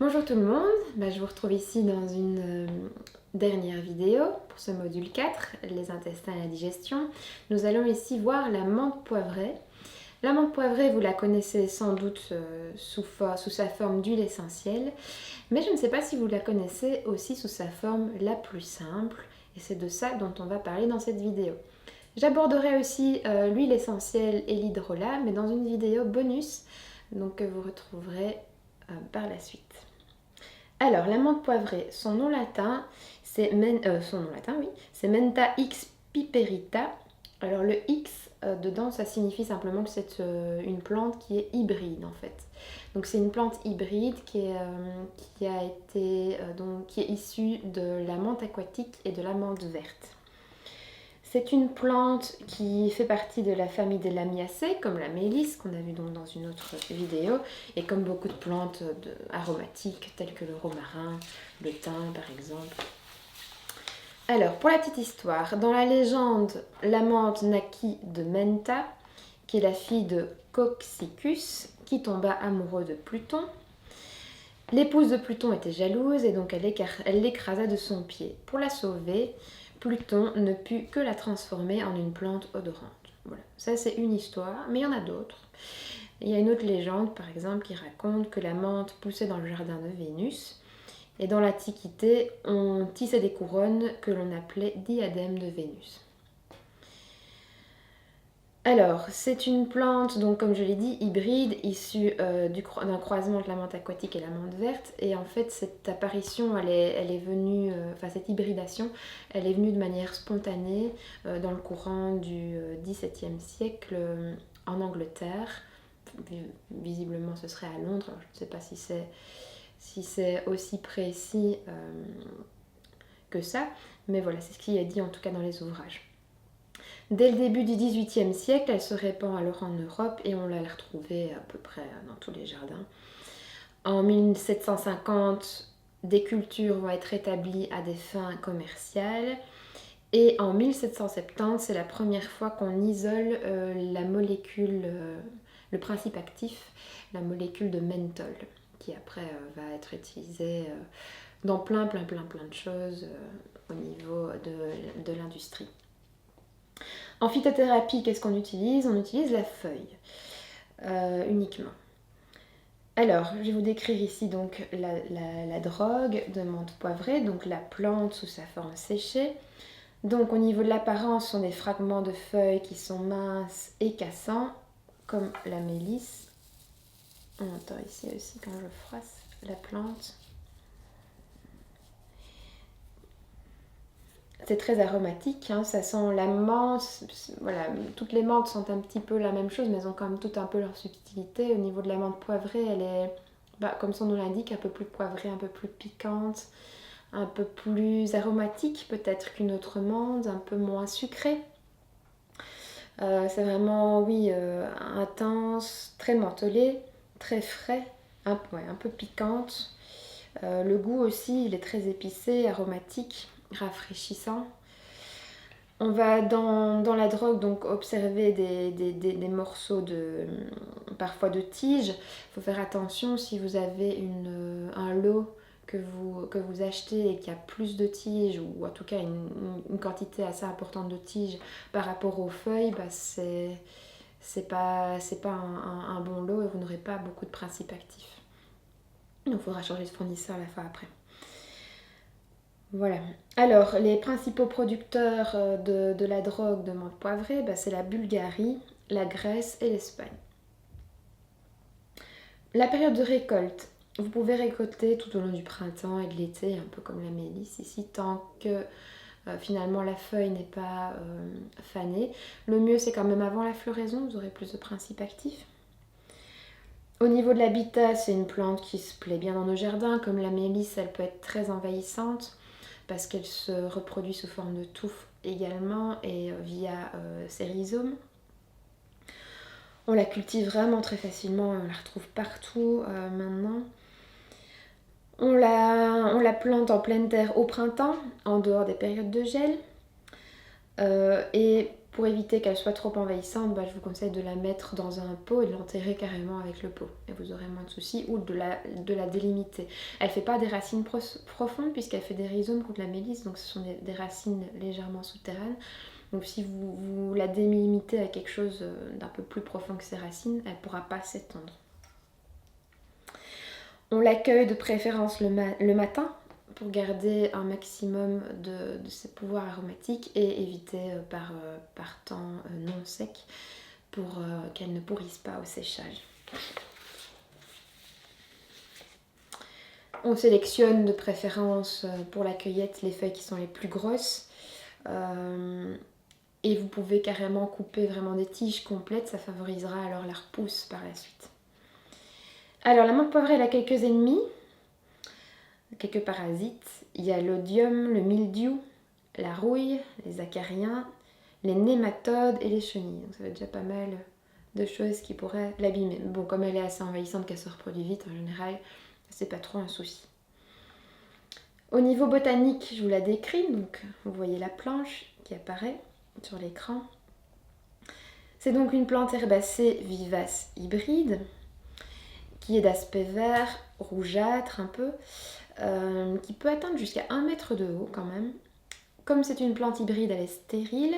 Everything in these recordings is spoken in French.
Bonjour tout le monde, je vous retrouve ici dans une dernière vidéo pour ce module 4, les intestins et la digestion. Nous allons ici voir la menthe poivrée. La menthe poivrée, vous la connaissez sans doute sous sa forme d'huile essentielle, mais je ne sais pas si vous la connaissez aussi sous sa forme la plus simple, et c'est de ça dont on va parler dans cette vidéo. J'aborderai aussi l'huile essentielle et l'hydrolat, mais dans une vidéo bonus, donc que vous retrouverez par la suite. Alors, la menthe poivrée, son nom latin, c'est Mentha X piperita. Alors, le X dedans, ça signifie simplement que c'est une plante qui est hybride en fait. Donc, c'est une plante hybride qui est issue de la menthe aquatique et de la menthe verte. C'est une plante qui fait partie de la famille des Lamiacées, comme la mélisse qu'on a vu donc dans une autre vidéo, et comme beaucoup de plantes aromatiques telles que le romarin, le thym par exemple. Alors, pour la petite histoire, dans la légende, la menthe naquit de Menta, qui est la fille de Coccicus, qui tomba amoureux de Pluton. L'épouse de Pluton était jalouse et donc elle l'écrasa de son pied. Pour la sauver, Pluton ne put que la transformer en une plante odorante. Voilà, ça c'est une histoire, mais il y en a d'autres. Il y a une autre légende, par exemple, qui raconte que la menthe poussait dans le jardin de Vénus. Et dans l'Antiquité, on tissait des couronnes que l'on appelait diadèmes de Vénus. Alors, c'est une plante, donc comme je l'ai dit, hybride, issue d'un croisement entre la menthe aquatique et la menthe verte. Et en fait, cette apparition, elle est venue, cette hybridation, elle est venue de manière spontanée dans le courant du XVIIe siècle en Angleterre. Visiblement, ce serait à Londres. Alors, je ne sais pas si c'est aussi précis que ça, mais voilà, c'est ce qui est dit en tout cas dans les ouvrages. Dès le début du XVIIIe siècle, elle se répand alors en Europe et on l'a retrouvée à peu près dans tous les jardins. En 1750, des cultures vont être établies à des fins commerciales. Et en 1770, c'est la première fois qu'on isole la molécule, le principe actif, la molécule de menthol, qui après va être utilisée dans plein de choses au niveau de l'industrie. En phytothérapie, qu'est-ce qu'on utilise? On utilise la feuille uniquement. Alors, je vais vous décrire ici donc la drogue de menthe poivrée, donc la plante sous sa forme séchée. Donc au niveau de l'apparence, ce sont des fragments de feuilles qui sont minces et cassants, comme la mélisse. On entend ici aussi quand je froisse la plante. C'est très aromatique, hein, ça sent la menthe. Voilà, toutes les menthes sont un petit peu la même chose, mais elles ont quand même toutes un peu leur subtilité. Au niveau de la menthe poivrée, elle est, comme son nom l'indique, un peu plus poivrée, un peu plus piquante, un peu plus aromatique peut-être qu'une autre menthe, un peu moins sucrée. C'est vraiment, oui, intense, très mentholé, très frais, un peu piquante. Le goût aussi, il est très épicé, aromatique, rafraîchissant. On va dans la drogue donc observer des morceaux parfois de tiges. Il faut faire attention si vous avez un lot que vous achetez et qu'il y a plus de tiges, ou en tout cas une quantité assez importante de tiges par rapport aux feuilles, c'est pas un bon lot et vous n'aurez pas beaucoup de principes actifs. Donc il faudra changer de fournisseur la fois après. Voilà. Alors, les principaux producteurs de la drogue de menthe poivrée, c'est la Bulgarie, la Grèce et l'Espagne. La période de récolte, vous pouvez récolter tout au long du printemps et de l'été, un peu comme la mélisse ici, tant que finalement la feuille n'est pas fanée. Le mieux, c'est quand même avant la floraison, vous aurez plus de principes actifs. Au niveau de l'habitat, c'est une plante qui se plaît bien dans nos jardins. Comme la mélisse, elle peut être très envahissante parce qu'elle se reproduit sous forme de touffe également et via ses rhizomes. On la cultive vraiment très facilement, on la retrouve partout maintenant. On la plante en pleine terre au printemps, en dehors des périodes de gel. Et pour éviter qu'elle soit trop envahissante, je vous conseille de la mettre dans un pot et de l'enterrer carrément avec le pot. Et vous aurez moins de soucis, ou de la délimiter. Elle ne fait pas des racines profondes puisqu'elle fait des rhizomes contre la mélisse, donc ce sont des racines légèrement souterraines. Donc si vous la délimitez à quelque chose d'un peu plus profond que ses racines, elle ne pourra pas s'étendre. On l'accueille de préférence le matin pour garder un maximum de ses pouvoirs aromatiques et éviter par temps non sec pour qu'elle ne pourrisse pas au séchage. On sélectionne de préférence pour la cueillette les feuilles qui sont les plus grosses. Et vous pouvez carrément couper vraiment des tiges complètes, ça favorisera alors la repousse par la suite. Alors la menthe poivrée, elle a quelques ennemis, quelques parasites. Il y a l'odium, le mildiou, la rouille, les acariens, les nématodes et les chenilles. Donc ça fait déjà pas mal de choses qui pourraient l'abîmer. Bon, comme elle est assez envahissante, qu'elle se reproduit vite en général, c'est pas trop un souci. Au niveau botanique, je vous la décris, donc vous voyez la planche qui apparaît sur l'écran. C'est donc une plante herbacée vivace hybride qui est d'aspect vert, rougeâtre un peu, qui peut atteindre jusqu'à 1 mètre de haut quand même. Comme c'est une plante hybride, elle est stérile,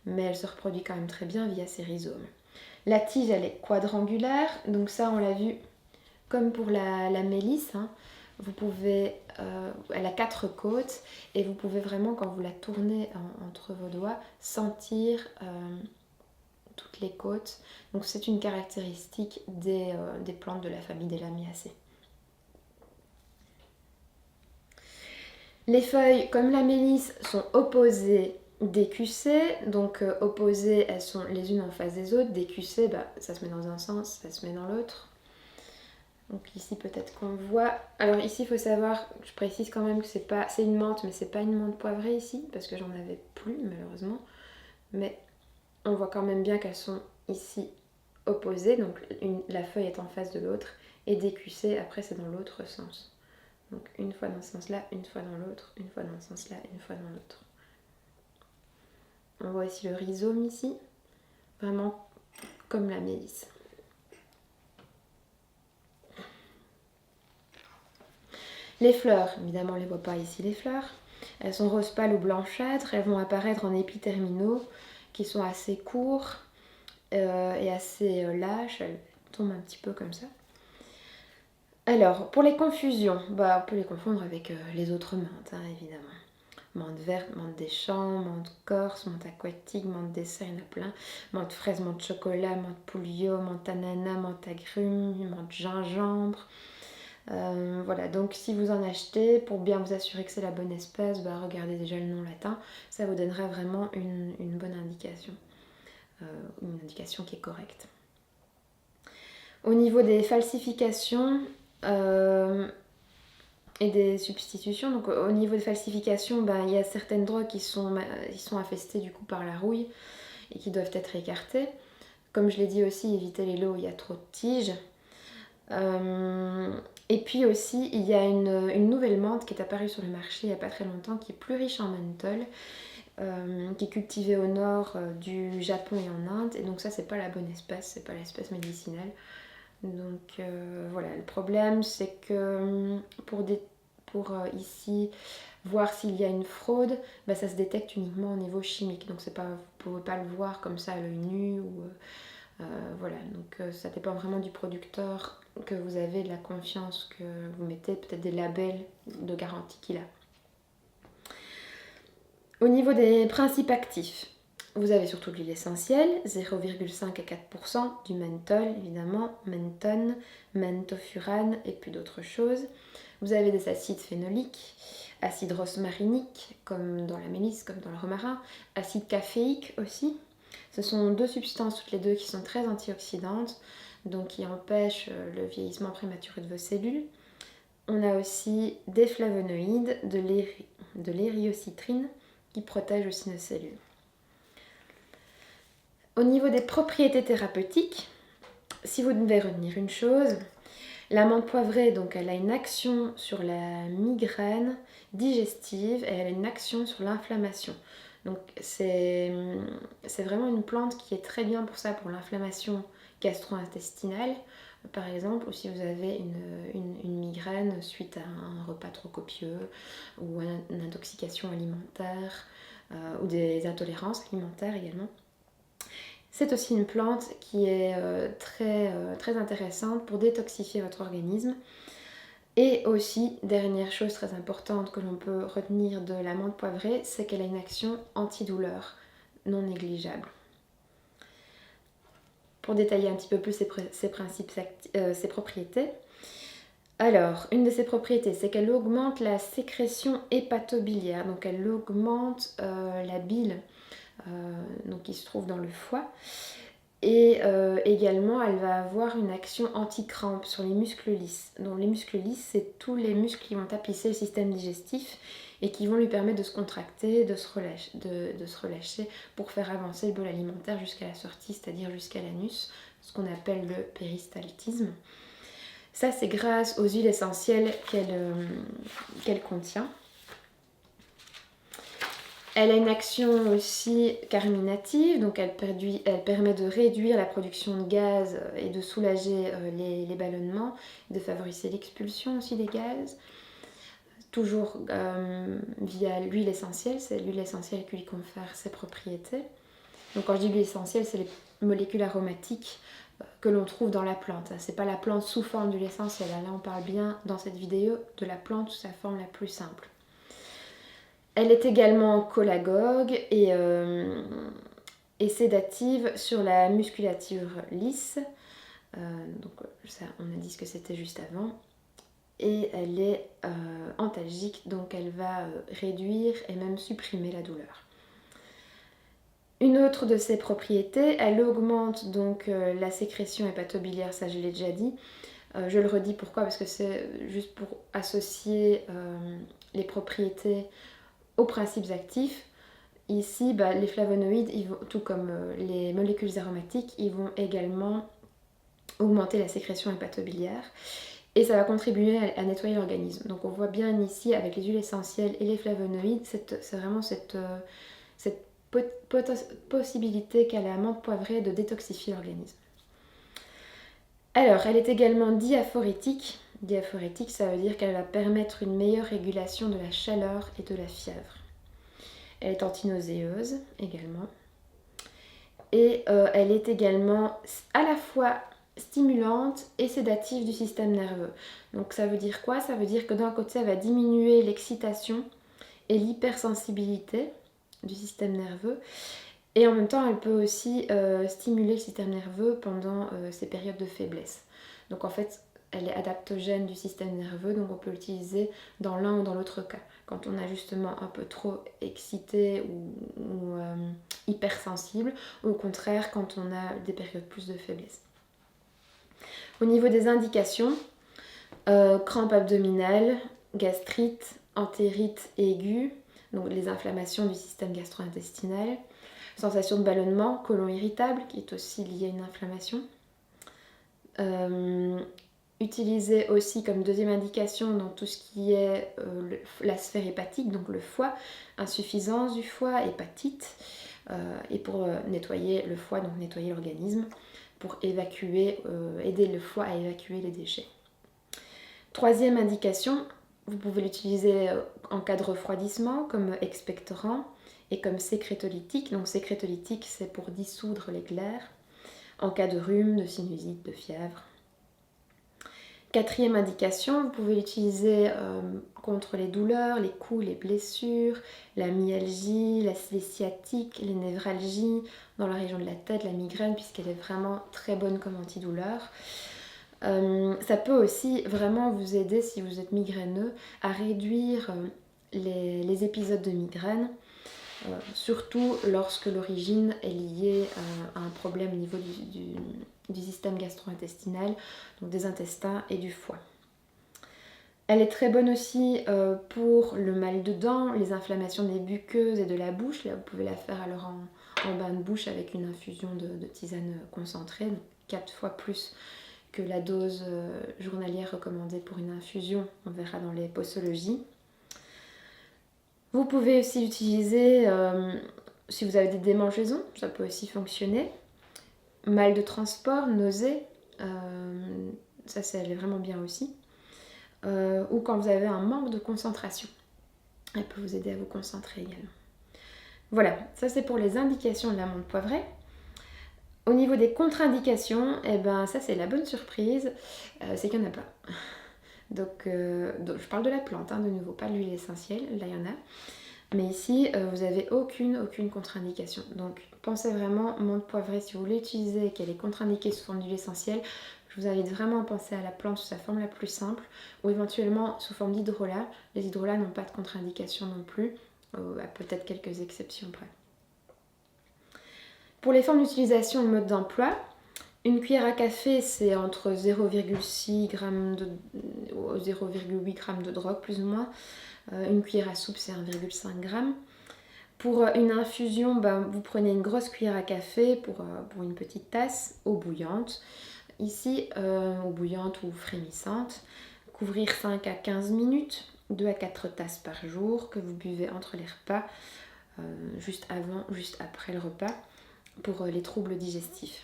mais elle se reproduit quand même très bien via ses rhizomes. La tige, elle est quadrangulaire, donc ça on l'a vu comme pour la mélisse. Vous pouvez, elle a 4 côtes et vous pouvez vraiment, quand vous la tournez entre vos doigts, sentir toutes les côtes. Donc c'est une caractéristique des plantes de la famille des Lamiacées. Les feuilles, comme la mélisse, sont opposées décussées. Donc opposées, elles sont les unes en face des autres. Décussées, ça se met dans un sens, ça se met dans l'autre. Donc ici peut-être qu'on voit. Alors ici il faut savoir, je précise quand même que c'est une menthe, mais c'est pas une menthe poivrée ici, parce que j'en avais plus malheureusement. Mais on voit quand même bien qu'elles sont ici opposées, donc la feuille est en face de l'autre, et décussée, après c'est dans l'autre sens. Donc une fois dans ce sens-là, une fois dans l'autre, une fois dans ce sens-là, une fois dans l'autre. On voit aussi le rhizome ici, vraiment comme la mélisse. Les fleurs, évidemment on ne les voit pas ici les fleurs. Elles sont rose pâle ou blanchâtres, elles vont apparaître en épis terminaux qui sont assez courts et assez lâches, elles tombent un petit peu comme ça. Alors, pour les confusions, on peut les confondre avec les autres menthes, évidemment. Menthe verte, menthe des champs, menthe corse, menthe aquatique, menthe dessert, il y en a plein. Menthe fraise, menthe chocolat, menthe pouliot, menthe ananas, menthe agrumes, menthe gingembre. Voilà, donc si vous en achetez, pour bien vous assurer que c'est la bonne espèce, regardez déjà le nom latin, ça vous donnera vraiment une bonne indication, une indication qui est correcte. Au niveau des falsifications et des substitutions, donc au niveau des falsifications, il y a certaines drogues qui sont infestées du coup par la rouille et qui doivent être écartées. Comme je l'ai dit aussi, évitez les lots où il y a trop de tiges. Et puis aussi, il y a une nouvelle menthe qui est apparue sur le marché il n'y a pas très longtemps, qui est plus riche en menthol, qui est cultivée au nord du Japon et en Inde. Et donc ça, c'est pas la bonne espèce, c'est pas l'espèce médicinale. Donc voilà, le problème c'est que pour ici voir s'il y a une fraude, ça se détecte uniquement au niveau chimique. Donc vous ne pouvez pas le voir comme ça à l'œil nu. Voilà, donc ça dépend vraiment du producteur que vous avez, de la confiance que vous mettez, peut-être des labels de garantie qu'il a. Au niveau des principes actifs, vous avez surtout de l'huile essentielle, 0,5 à 4%, du menthol évidemment, menthone, menthofurane et puis d'autres choses. Vous avez des acides phénoliques, acide rosmarinique comme dans la mélisse, comme dans le romarin, acide caféique aussi. Ce sont 2 substances toutes les deux qui sont très antioxydantes, donc qui empêchent le vieillissement prématuré de vos cellules. On a aussi des flavonoïdes, de l'hériocytrine qui protègent aussi nos cellules. Au niveau des propriétés thérapeutiques, si vous devez retenir une chose, la menthe poivrée, donc elle a une action sur la migraine digestive et elle a une action sur l'inflammation. Donc c'est vraiment une plante qui est très bien pour ça, pour l'inflammation gastro-intestinale par exemple, ou si vous avez une migraine suite à un repas trop copieux ou à une intoxication alimentaire ou des intolérances alimentaires également. C'est aussi une plante qui est très intéressante pour détoxifier votre organisme. Et aussi, dernière chose très importante que l'on peut retenir de la menthe poivrée, c'est qu'elle a une action antidouleur non négligeable. Pour détailler un petit peu plus ses principes, ses propriétés. Alors, une de ses propriétés, c'est qu'elle augmente la sécrétion hépatobiliaire, donc elle augmente la bile donc qui se trouve dans le foie. Et également, elle va avoir une action anti-crampe sur les muscles lisses. Donc les muscles lisses, c'est tous les muscles qui vont tapisser le système digestif et qui vont lui permettre de se contracter, de se relâcher pour faire avancer le bol alimentaire jusqu'à la sortie, c'est-à-dire jusqu'à l'anus, ce qu'on appelle le péristaltisme. Ça, c'est grâce aux huiles essentielles qu'elle contient. Elle a une action aussi carminative, donc elle permet de réduire la production de gaz et de soulager les ballonnements, de favoriser l'expulsion aussi des gaz, toujours via l'huile essentielle, c'est l'huile essentielle qui lui confère ses propriétés. Donc quand je dis l'huile essentielle, c'est les molécules aromatiques que l'on trouve dans la plante. C'est pas la plante sous forme d'huile essentielle, là on parle bien dans cette vidéo de la plante sous sa forme la plus simple. Elle est également cholagogue et sédative sur la musculature lisse. Donc ça, on a dit ce que c'était juste avant. Et elle est antalgique, donc elle va réduire et même supprimer la douleur. Une autre de ses propriétés, elle augmente donc la sécrétion hépatobiliaire, ça je l'ai déjà dit. Je le redis pourquoi, parce que c'est juste pour associer les propriétés aux principes actifs. Ici, les flavonoïdes, tout comme les molécules aromatiques, ils vont également augmenter la sécrétion hépatobiliaire et ça va contribuer à nettoyer l'organisme. Donc on voit bien ici avec les huiles essentielles et les flavonoïdes, c'est vraiment cette possibilité qu'a la menthe poivrée de détoxifier l'organisme. Alors, elle est également diaphorétique. Diaphorétique, ça veut dire qu'elle va permettre une meilleure régulation de la chaleur et de la fièvre. Elle est antinauséeuse également. Et elle est également à la fois stimulante et sédative du système nerveux. Donc ça veut dire quoi? Ça veut dire que d'un côté, elle va diminuer l'excitation et l'hypersensibilité du système nerveux. Et en même temps, elle peut aussi stimuler le système nerveux pendant ces périodes de faiblesse. Donc en fait, elle est adaptogène du système nerveux, donc on peut l'utiliser dans l'un ou dans l'autre cas. Quand on a justement un peu trop excité ou hypersensible, ou au contraire quand on a des périodes plus de faiblesse. Au niveau des indications, crampes abdominales, gastrite, entérite aiguë, donc les inflammations du système gastro-intestinal, sensation de ballonnement, côlon irritable qui est aussi lié à une inflammation. Utilisé aussi comme deuxième indication dans tout ce qui est la sphère hépatique, donc le foie, insuffisance du foie, hépatite, et pour nettoyer le foie, donc nettoyer l'organisme, pour évacuer, aider le foie à évacuer les déchets. Troisième indication, vous pouvez l'utiliser en cas de refroidissement comme expectorant et comme sécrétolytique. Donc sécrétolytique, c'est pour dissoudre les glaires, en cas de rhume, de sinusite, de fièvre. Quatrième indication, vous pouvez l'utiliser contre les douleurs, les coups, les blessures, la myalgie, les sciatiques, les névralgies, dans la région de la tête, la migraine, puisqu'elle est vraiment très bonne comme antidouleur. Ça peut aussi vraiment vous aider, si vous êtes migraineux, à réduire les épisodes de migraine, surtout lorsque l'origine est liée à un problème au niveau du système gastro-intestinal, donc des intestins et du foie. Elle est très bonne aussi pour le mal de dents, les inflammations des muqueuses et de la bouche. Là, vous pouvez la faire alors en bain de bouche avec une infusion de tisane concentrée, donc 4 fois plus que la dose journalière recommandée pour une infusion, on verra dans les posologies. Vous pouvez aussi utiliser, si vous avez des démangeaisons, ça peut aussi fonctionner. Mal de transport, nausées, ça c'est vraiment bien aussi. Ou quand vous avez un manque de concentration. Elle peut vous aider à vous concentrer également. Voilà, ça c'est pour les indications de la menthe poivrée. Au niveau des contre-indications, eh ben, ça c'est la bonne surprise, c'est qu'il n'y en a pas. Donc je parle de la plante, de nouveau, pas de l'huile essentielle, là il y en a. Mais ici, vous n'avez aucune contre-indication. Donc pensez vraiment, menthe poivrée, si vous voulez utiliser et qu'elle est contre-indiquée sous forme d'huile essentielle, je vous invite vraiment à penser à la plante sous sa forme la plus simple, ou éventuellement sous forme d'hydrolat. Les hydrolats n'ont pas de contre-indication non plus, à peut-être quelques exceptions près. Pour les formes d'utilisation et le mode d'emploi, une cuillère à café, c'est entre 0,6 g de 0,8 g de drogue, plus ou moins. Une cuillère à soupe, c'est 1,5 g. Pour une infusion, vous prenez une grosse cuillère à café pour une petite tasse, eau bouillante. Ici, eau bouillante ou frémissante. Couvrir 5 à 15 minutes, 2 à 4 tasses par jour que vous buvez entre les repas, juste avant, juste après le repas, pour les troubles digestifs.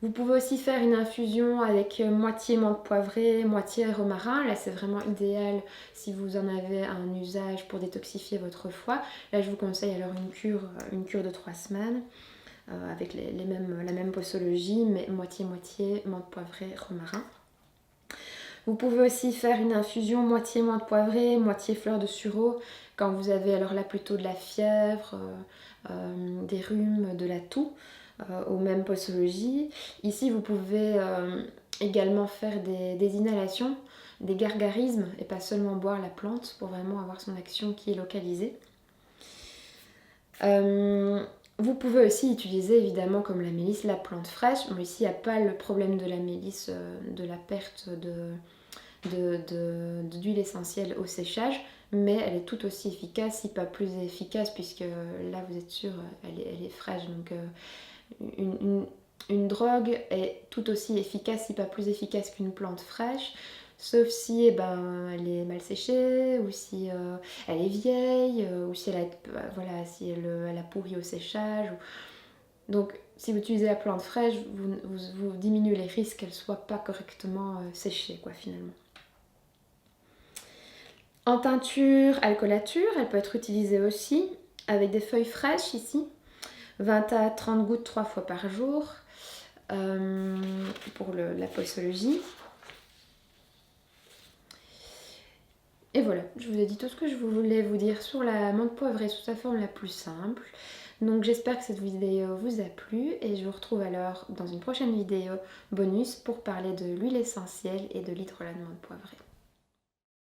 Vous pouvez aussi faire une infusion avec moitié menthe poivrée, moitié romarin. Là, c'est vraiment idéal si vous en avez un usage pour détoxifier votre foie. Là, je vous conseille alors une cure de 3 semaines avec la même posologie, mais moitié-moitié menthe poivrée, romarin. Vous pouvez aussi faire une infusion moitié menthe poivrée, moitié fleur de sureau quand vous avez alors là plutôt de la fièvre, des rhumes, de la toux. Aux mêmes posologies. Ici, vous pouvez également faire des inhalations, des gargarismes et pas seulement boire la plante pour vraiment avoir son action qui est localisée. Vous pouvez aussi utiliser évidemment comme la mélisse la plante fraîche. Bon, ici, il n'y a pas le problème de la mélisse, de la perte d'huile essentielle au séchage, mais elle est tout aussi efficace, si pas plus efficace, puisque là, vous êtes sûr, elle est fraîche. Donc, une drogue est tout aussi efficace, si pas plus efficace qu'une plante fraîche, sauf si elle est mal séchée, ou si elle est vieille, ou si elle a pourri au séchage. Donc si vous utilisez la plante fraîche, vous diminuez les risques qu'elle ne soit pas correctement séchée, finalement. En teinture, alcoolature, elle peut être utilisée aussi avec des feuilles fraîches ici. 20 à 30 gouttes 3 fois par jour pour la posologie. Et voilà, je vous ai dit tout ce que je voulais vous dire sur la menthe poivrée sous sa forme la plus simple. Donc j'espère que cette vidéo vous a plu et je vous retrouve alors dans une prochaine vidéo bonus pour parler de l'huile essentielle et de l'hydrolat de menthe poivrée.